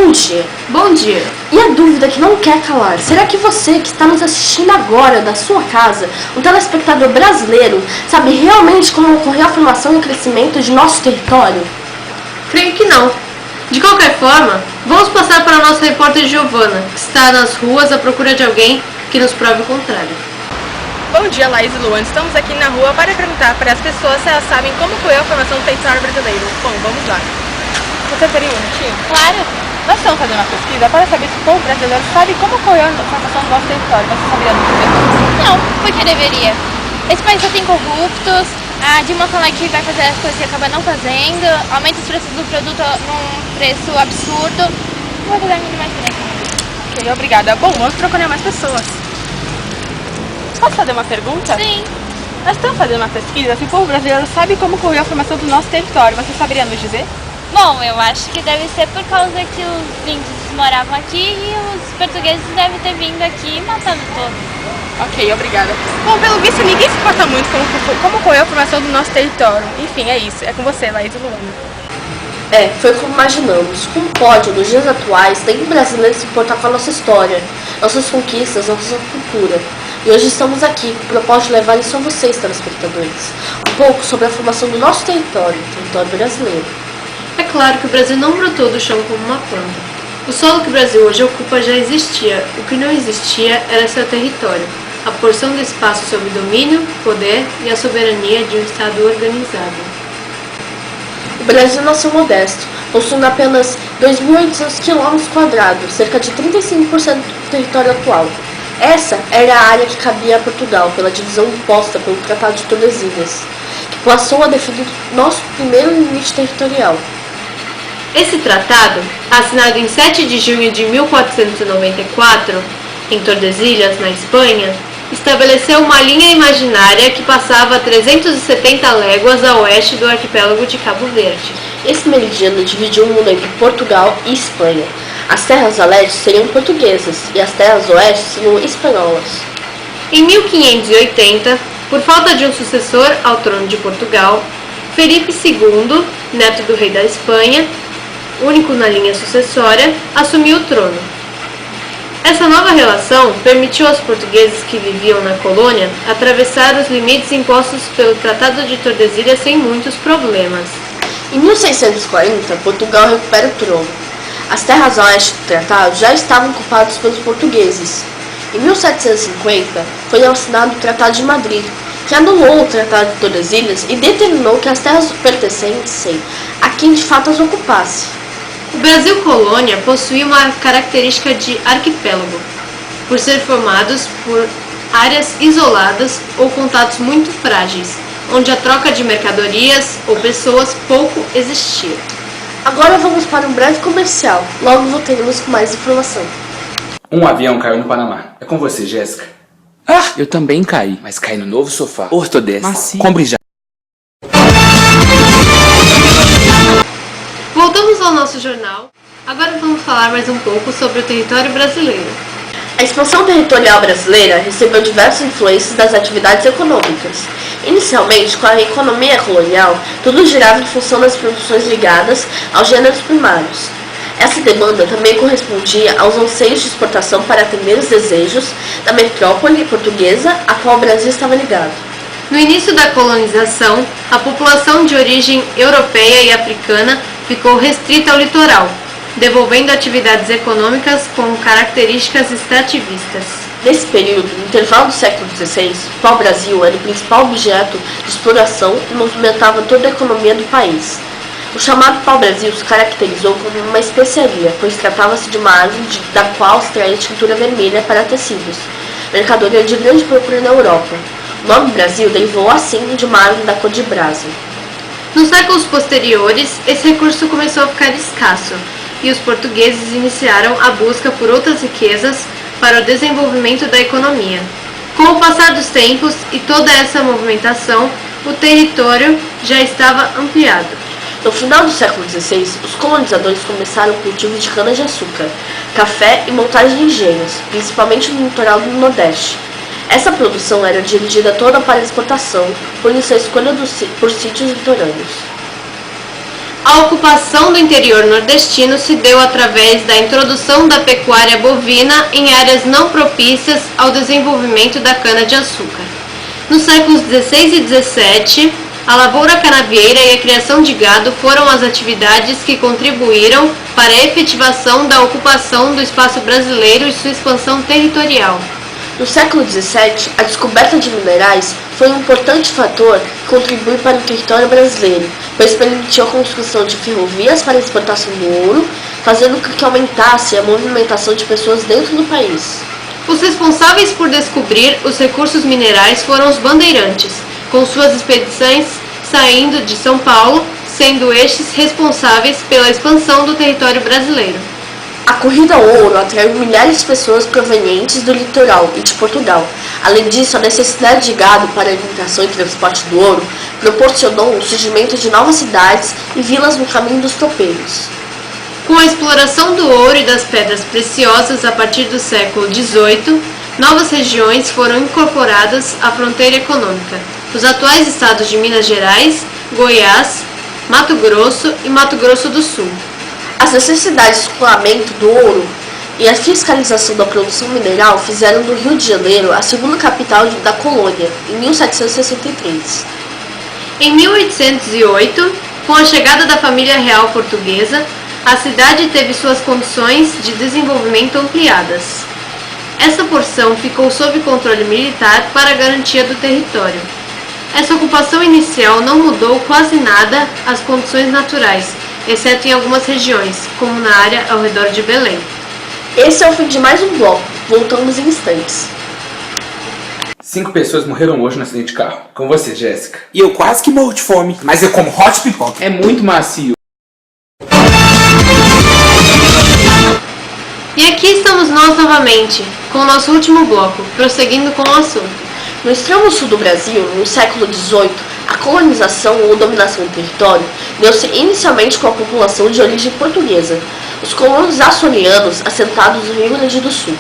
Bom dia. Bom dia. E a dúvida que não quer calar, será que você que está nos assistindo agora da sua casa, um telespectador brasileiro, sabe realmente como ocorreu a formação e o crescimento de nosso território? Creio que não. De qualquer forma, vamos passar para a nossa repórter Giovana, que está nas ruas à procura de alguém que nos prove o contrário. Bom dia, Laís e Luan. Estamos aqui na rua para perguntar para as pessoas se elas sabem como foi a formação do território brasileiro. Bom, vamos lá. Você teria um minutinho? Claro. Nós estamos fazendo uma pesquisa para saber se o povo brasileiro sabe como foi a formação do nosso território. Você saberia nos dizer? Não, porque deveria. Esse país só tem corruptos, a Dilma fala que vai fazer as coisas e acaba não fazendo, aumenta os preços do produto num preço absurdo. Não vai fazer muito mais diferença. Ok, obrigada. Bom, vamos procurar mais pessoas. Posso fazer uma pergunta? Sim. Nós estamos fazendo uma pesquisa se o povo brasileiro sabe como ocorreu a formação do nosso território. Você saberia nos dizer? Bom, eu acho que deve ser por causa que os índios moravam aqui e os portugueses devem ter vindo aqui e matado todos. Ok, obrigada. Bom, pelo visto ninguém se importa muito como foi a formação do nosso território. Enfim, é isso. É com você, Laís e Luana. Foi como imaginamos. Como pode, nos dias atuais, nenhum brasileiro se importar com a nossa história, nossas conquistas, nossa cultura. E hoje estamos aqui com o propósito de levar isso a vocês, telespectadores, um pouco sobre a formação do nosso território brasileiro. É claro que o Brasil não brotou do chão como uma planta. O solo que o Brasil hoje ocupa já existia. O que não existia era seu território, a porção do espaço sob domínio, poder e a soberania de um Estado organizado. O Brasil nasceu modesto, possuindo apenas 2.800 km², cerca de 35% do território atual. Essa era a área que cabia a Portugal pela divisão imposta pelo Tratado de Tordesilhas, que passou a definir nosso primeiro limite territorial. Esse tratado, assinado em 7 de junho de 1494, em Tordesilhas, na Espanha, estabeleceu uma linha imaginária que passava a 370 léguas a oeste do arquipélago de Cabo Verde. Esse meridiano dividiu o mundo entre Portugal e Espanha. As terras a leste seriam portuguesas e as terras a oeste seriam espanholas. Em 1580, por falta de um sucessor ao trono de Portugal, Felipe II, neto do rei da Espanha, único na linha sucessória, assumiu o trono. Essa nova relação permitiu aos portugueses que viviam na colônia atravessar os limites impostos pelo Tratado de Tordesilhas sem muitos problemas. Em 1640, Portugal recupera o trono. As terras a oeste do tratado já estavam ocupadas pelos portugueses. Em 1750, foi assinado o Tratado de Madrid, que anulou o Tratado de Tordesilhas e determinou que as terras pertencessem a quem de fato as ocupasse. O Brasil colônia possuía uma característica de arquipélago, por ser formados por áreas isoladas ou contatos muito frágeis, onde a troca de mercadorias ou pessoas pouco existia. Agora vamos para um breve comercial, logo voltaremos com mais informação. Um avião caiu no Panamá. É com você, Jéssica. Ah, eu também caí, mas caí no novo sofá Ortodez. Macio. Compre já. Voltamos ao nosso jornal. Agora vamos falar mais um pouco sobre o território brasileiro. A expansão territorial brasileira recebeu diversas influências das atividades econômicas. Inicialmente, com a economia colonial, tudo girava em função das produções ligadas aos gêneros primários. Essa demanda também correspondia aos anseios de exportação para atender os desejos da metrópole portuguesa a qual o Brasil estava ligado. No início da colonização, a população de origem europeia e africana ficou restrita ao litoral, devolvendo atividades econômicas com características extrativistas. Nesse período, no intervalo do século XVI, o pau-brasil era o principal objeto de exploração e movimentava toda a economia do país. O chamado pau-brasil se caracterizou como uma especiaria, pois tratava-se de uma árvore da qual extraía tintura vermelha para tecidos, mercadoria de grande procura na Europa. O nome Brasil derivou assim de uma árvore da cor de brasa. Nos séculos posteriores, esse recurso começou a ficar escasso, e os portugueses iniciaram a busca por outras riquezas para o desenvolvimento da economia. Com o passar dos tempos e toda essa movimentação, o território já estava ampliado. No final do século XVI, os colonizadores começaram o cultivo de cana-de-açúcar, café e montagem de engenhos, principalmente no litoral do Nordeste. Essa produção era dirigida toda para exportação, por isso a escolha por sítios litorâneos. A ocupação do interior nordestino se deu através da introdução da pecuária bovina em áreas não propícias ao desenvolvimento da cana-de-açúcar. Nos séculos XVI e XVII, a lavoura canavieira e a criação de gado foram as atividades que contribuíram para a efetivação da ocupação do espaço brasileiro e sua expansão territorial. No século XVII, a descoberta de minerais foi um importante fator que contribuiu para o território brasileiro, pois permitiu a construção de ferrovias para a exportação do ouro, fazendo com que aumentasse a movimentação de pessoas dentro do país. Os responsáveis por descobrir os recursos minerais foram os bandeirantes, com suas expedições saindo de São Paulo, sendo estes responsáveis pela expansão do território brasileiro. A corrida ao ouro atraiu milhares de pessoas provenientes do litoral e de Portugal. Além disso, a necessidade de gado para a alimentação e transporte do ouro proporcionou o surgimento de novas cidades e vilas no caminho dos tropeiros. Com a exploração do ouro e das pedras preciosas a partir do século XVIII, novas regiões foram incorporadas à fronteira econômica. Os atuais estados de Minas Gerais, Goiás, Mato Grosso e Mato Grosso do Sul. As necessidades de escoamento do ouro e a fiscalização da produção mineral fizeram do Rio de Janeiro a segunda capital da colônia, em 1763. Em 1808, com a chegada da família real portuguesa, a cidade teve suas condições de desenvolvimento ampliadas. Essa porção ficou sob controle militar para a garantia do território. Essa ocupação inicial não mudou quase nada as condições naturais, exceto em algumas regiões, como na área ao redor de Belém. Esse é o fim de mais um bloco. Voltamos em instantes. 5 pessoas morreram hoje no acidente de carro. Com você, Jéssica. E eu quase que morro de fome, mas eu como hot pipoca. É muito macio. E aqui estamos nós novamente, com o nosso último bloco, prosseguindo com o assunto. No extremo sul do Brasil, no século XVIII, a colonização ou dominação do território deu-se inicialmente com a população de origem portuguesa, os colonos açorianos assentados no Rio Grande do Sul.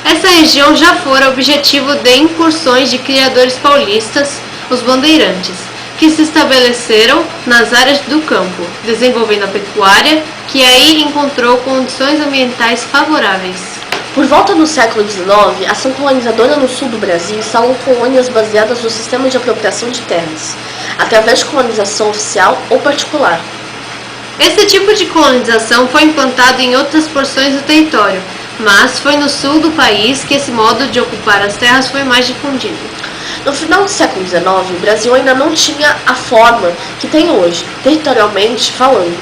Essa região já fora objetivo de incursões de criadores paulistas, os bandeirantes, que se estabeleceram nas áreas do campo, desenvolvendo a pecuária, que aí encontrou condições ambientais favoráveis. Por volta do século XIX, a ação colonizadora no sul do Brasil instalou colônias baseadas no sistema de apropriação de terras, através de colonização oficial ou particular. Esse tipo de colonização foi implantado em outras porções do território, mas foi no sul do país que esse modo de ocupar as terras foi mais difundido. No final do século XIX, o Brasil ainda não tinha a forma que tem hoje, territorialmente falando.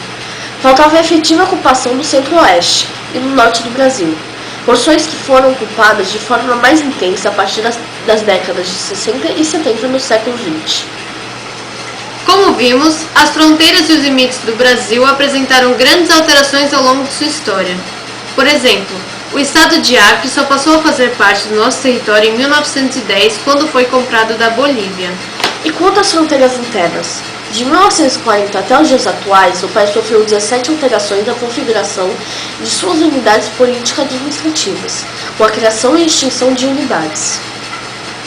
Faltava a efetiva ocupação do centro-oeste e do norte do Brasil, porções que foram ocupadas de forma mais intensa a partir das décadas de 60 e 70 no século XX. Como vimos, as fronteiras e os limites do Brasil apresentaram grandes alterações ao longo de sua história. Por exemplo, o estado de Acre só passou a fazer parte do nosso território em 1910, quando foi comprado da Bolívia. E quanto às fronteiras internas? De 1940 até os dias atuais, o país sofreu 17 alterações na configuração de suas unidades político-administrativas, com a criação e extinção de unidades.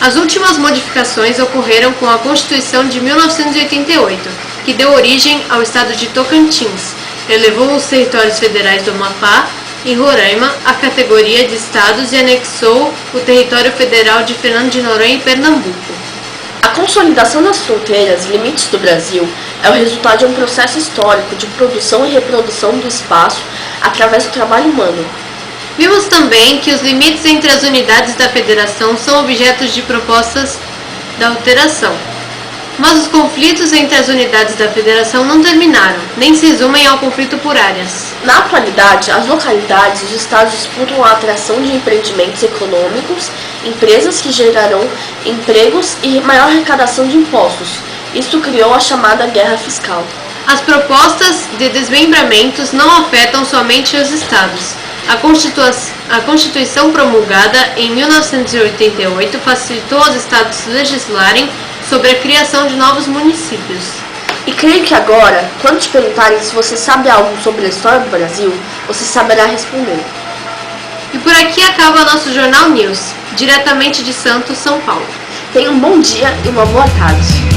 As últimas modificações ocorreram com a Constituição de 1988, que deu origem ao estado de Tocantins, elevou os territórios federais do Amapá e Roraima à categoria de estados e anexou o território federal de Fernando de Noronha e Pernambuco. A consolidação das fronteiras e limites do Brasil é o resultado de um processo histórico de produção e reprodução do espaço através do trabalho humano. Vimos também que os limites entre as unidades da federação são objetos de propostas da alteração. Mas os conflitos entre as unidades da federação não terminaram, nem se resumem ao conflito por áreas. Na atualidade, as localidades e os estados disputam a atração de empreendimentos econômicos, empresas que gerarão empregos e maior arrecadação de impostos. Isso criou a chamada guerra fiscal. As propostas de desmembramentos não afetam somente os estados. A Constituição promulgada em 1988 facilitou aos estados legislarem sobre a criação de novos municípios. E creio que agora, quando te perguntarem se você sabe algo sobre a história do Brasil, você saberá responder. E por aqui acaba nosso Jornal News, diretamente de Santos, São Paulo. Tenha um bom dia e uma boa tarde.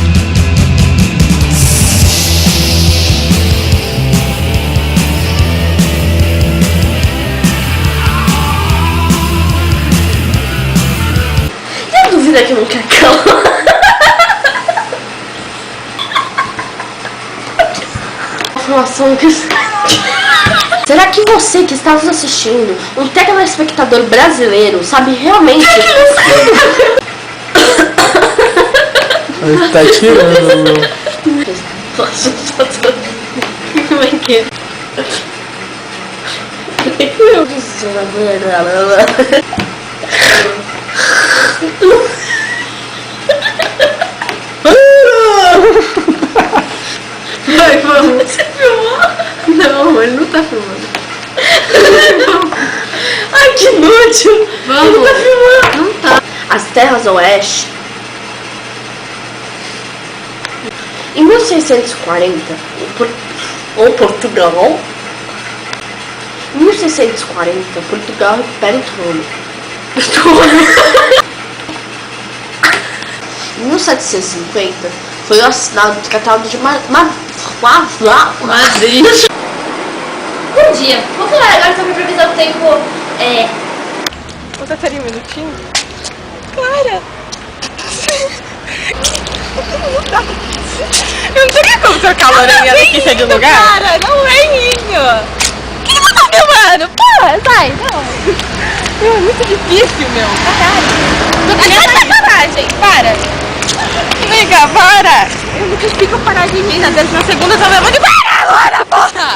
Ainda que não quer calar. Informação que... Será que você que está nos assistindo, um telespectador brasileiro, sabe realmente... Tá tirando, meu. Como é que é? Meu Deus do céu. Vai, vamos. Você filmou? Não, ele não tá filmando. Ai, que inútil. Vamos. Ele não tá filmando. Não tá. As terras oeste. Em 1640, Portugal. Em 1640, Portugal recupera o trono. Em 1750, foi assinado o Tratado de Madrid. Bom dia. Vou falar agora sobre a previsão do tempo. Você teria um minutinho? Clara! Eu não teria como trocar a Lorinha daqui sair de lugar? Cara, não é ninho. Por que você tá filmando? Porra, sai, não. Meu, é muito difícil, meu. Aliás, sacanagem, para. Amiga, para! Eu nunca explico parar de mim, na 12ª eu tava levando. Para agora, porra!